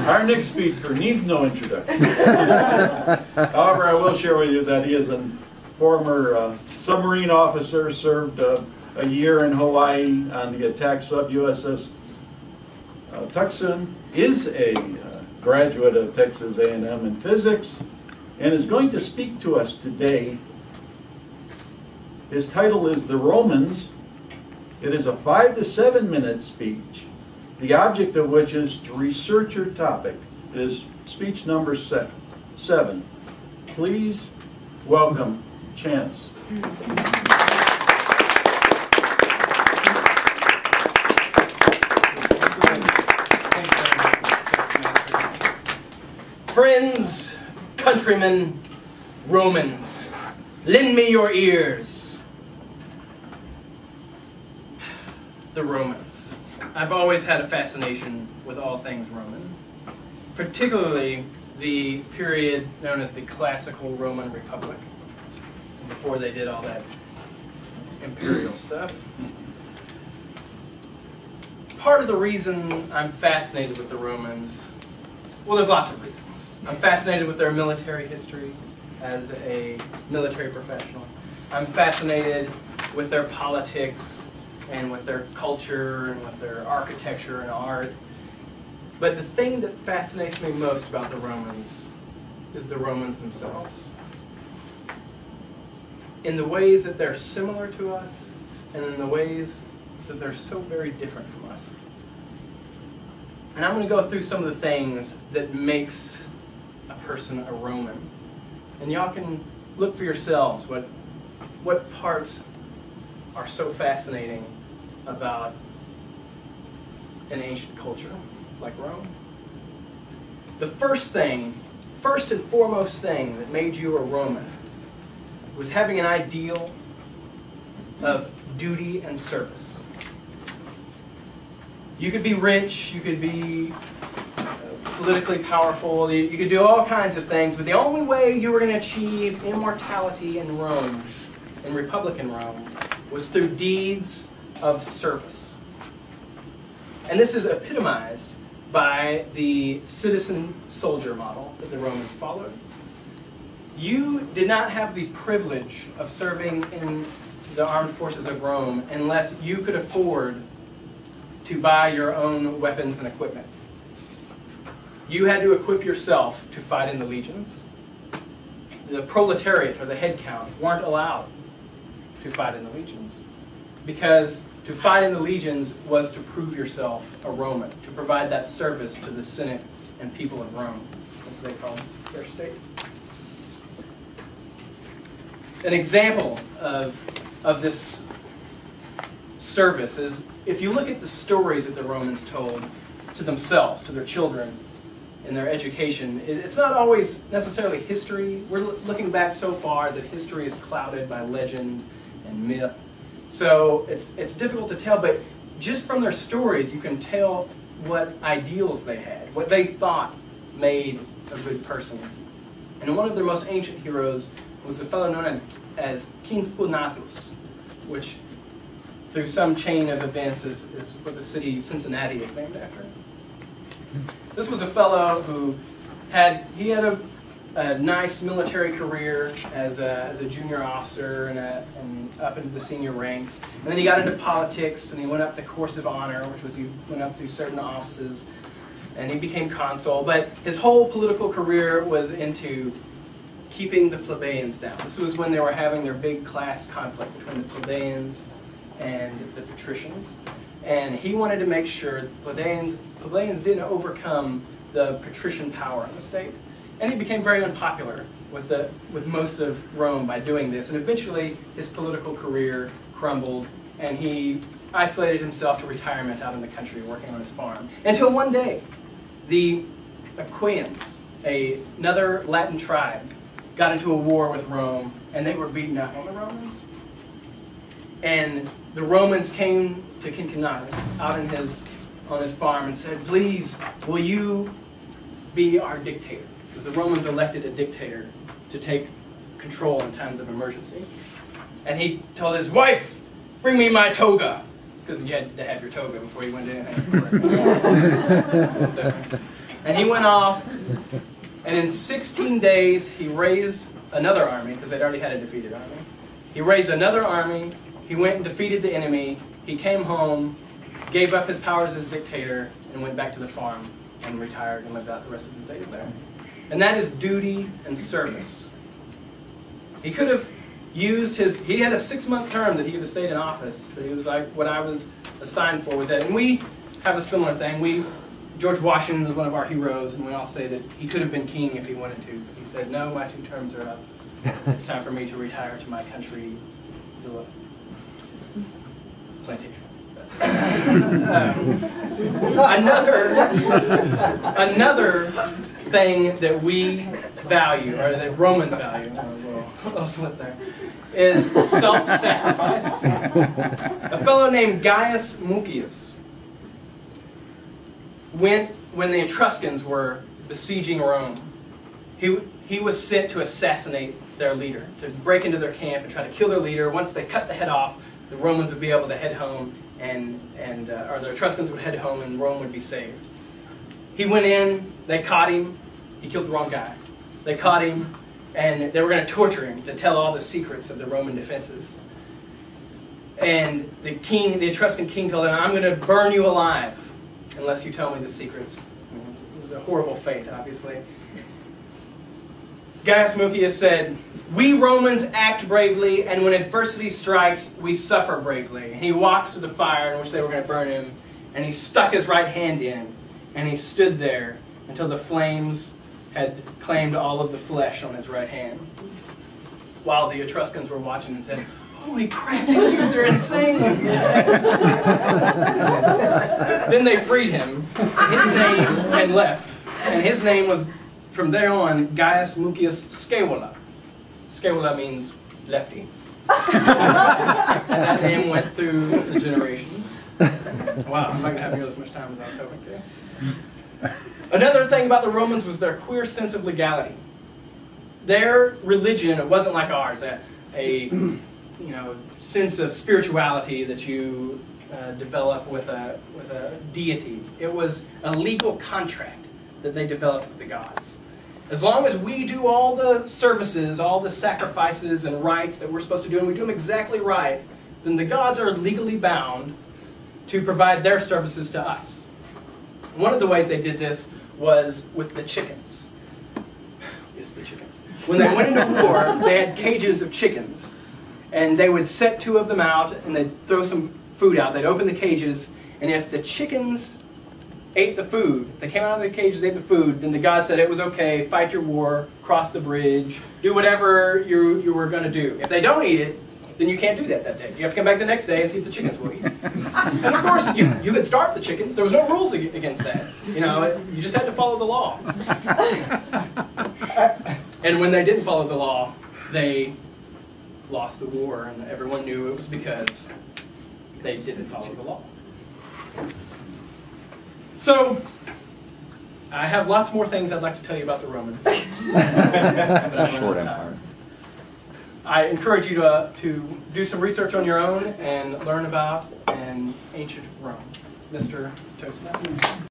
Our next speaker needs no introduction. However, I will share with you that he is a former submarine officer, served a year in Hawaii on the attack sub USS Tucson, is a graduate of Texas A&M in physics, and is going to speak to us today. His title is The Romans. It is a 5 to 7 minute speech, the object of which is to research your topic. It is speech number 7. Please welcome Chance. Friends, countrymen, Romans, lend me your ears. The Romans. I've always had a fascination with all things Roman, particularly the period known as the Classical Roman Republic, before they did all that imperial stuff. Part of the reason I'm fascinated with the Romans, well, there's lots of reasons. I'm fascinated with their military history as a military professional. I'm fascinated with their politics and with their culture and with their architecture and art. But the thing that fascinates me most about the Romans is the Romans themselves. In the ways that they're similar to us, and in the ways that they're so very different from us. And I'm going to go through some of the things that makes a person a Roman. And y'all can look for yourselves what parts are so fascinating about an ancient culture like Rome. The first and foremost thing that made you a Roman was having an ideal of duty and service. You could be rich, you could be politically powerful, you could do all kinds of things, but the only way you were going to achieve immortality in Rome, in Republican Rome, was through deeds of service. And this is epitomized by the citizen-soldier model that the Romans followed. You did not have the privilege of serving in the armed forces of Rome unless you could afford to buy your own weapons and equipment. You had to equip yourself to fight in the legions. The proletariat, or the head count, weren't allowed to fight in the legions, because to fight in the legions was to prove yourself a Roman, to provide that service to the Senate and people of Rome, as they called their state. An example of this service is, if you look at the stories that the Romans told to themselves, to their children, in their education, it's not always necessarily history. We're looking back so far that history is clouded by legend and myth. So it's difficult to tell, but just from their stories you can tell what ideals they had, what they thought made a good person. And one of their most ancient heroes was a fellow known as King Punatus, which through some chain of events is what the city Cincinnati is named after. This was a fellow who had a nice military career as a junior officer and up into the senior ranks. And then he got into politics, and he went up the course of honor, which was he went up through certain offices, and he became consul. But his whole political career was into keeping the plebeians down. This was when they were having their big class conflict between the plebeians and the patricians. And he wanted to make sure the plebeians didn't overcome the patrician power in the state. And he became very unpopular with most of Rome by doing this. And eventually his political career crumbled, and he isolated himself to retirement out in the country working on his farm. Until one day, the Achaeans, another Latin tribe, got into a war with Rome, and they were beaten up on the Romans. And the Romans came to King Punatus out on his farm and said, "Please, will you be our dictator?" Because the Romans elected a dictator to take control in times of emergency. And he told his wife, "Bring me my toga," because you had to have your toga before you went to anything. And he went off, and in 16 days he raised another army, because they'd already had a defeated army. He raised another army, he went and defeated the enemy, he came home, gave up his powers as dictator, and went back to the farm and retired and lived out the rest of his days there. And that is duty and service. He could have used he had a 6-month term that he could have stayed in office, but he was like, what I was assigned for was that. And we have a similar thing. George Washington is one of our heroes, and we all say that he could have been king if he wanted to, but he said, no, my 2 terms are up. It's time for me to retire to my country villa plantation. Another thing that we value, or that Romans value, a little slip there, is self-sacrifice. A fellow named Gaius Mucius went when the Etruscans were besieging Rome. He was sent to assassinate their leader, to break into their camp and try to kill their leader. Once they cut the head off, the Romans would be able to head home, or the Etruscans would head home, and Rome would be saved. He went in, they caught him, he killed the wrong guy. They caught him, and they were going to torture him to tell all the secrets of the Roman defenses. And the Etruscan king told him, I'm going to burn you alive unless you tell me the secrets. It was a horrible fate, obviously. Gaius Mucius said, we Romans act bravely, and when adversity strikes, we suffer bravely. And he walked to the fire in which they were going to burn him, and he stuck his right hand in, and he stood there until the flames had claimed all of the flesh on his right hand. While the Etruscans were watching and said, holy crap, you're insane. Then they freed him, his name, and left. And his name was, from there on, Gaius Mucius Scaevola. Scaevola means lefty. And that name went through the generations. Wow, I'm not going to have nearly as much time as I was hoping to. Another thing about the Romans was their queer sense of legality. Their religion, it wasn't like ours, a sense of spirituality that you develop with a deity. It was a legal contract that they developed with the gods. As long as we do all the services, all the sacrifices and rites that we're supposed to do, and we do them exactly right, then the gods are legally bound to provide their services to us. One of the ways they did this was with the chickens. Yes, the chickens. When they went into war, they had cages of chickens. And they would set 2 of them out, and they'd throw some food out. They'd open the cages, and if the chickens ate the food, they came out of the cages, ate the food, then the god said it was okay, fight your war, cross the bridge, do whatever you were going to do. If they don't eat it, then you can't do that day. You have to come back the next day and see if the chickens will eat it. And of course, you could starve the chickens. There was no rules against that. You just had to follow the law. And when they didn't follow the law, they lost the war, and everyone knew it was because they didn't follow the law. So, I have lots more things I'd like to tell you about the Romans. Short empire. I encourage you to do some research on your own and learn about ancient Rome. Mr. Toastmaster.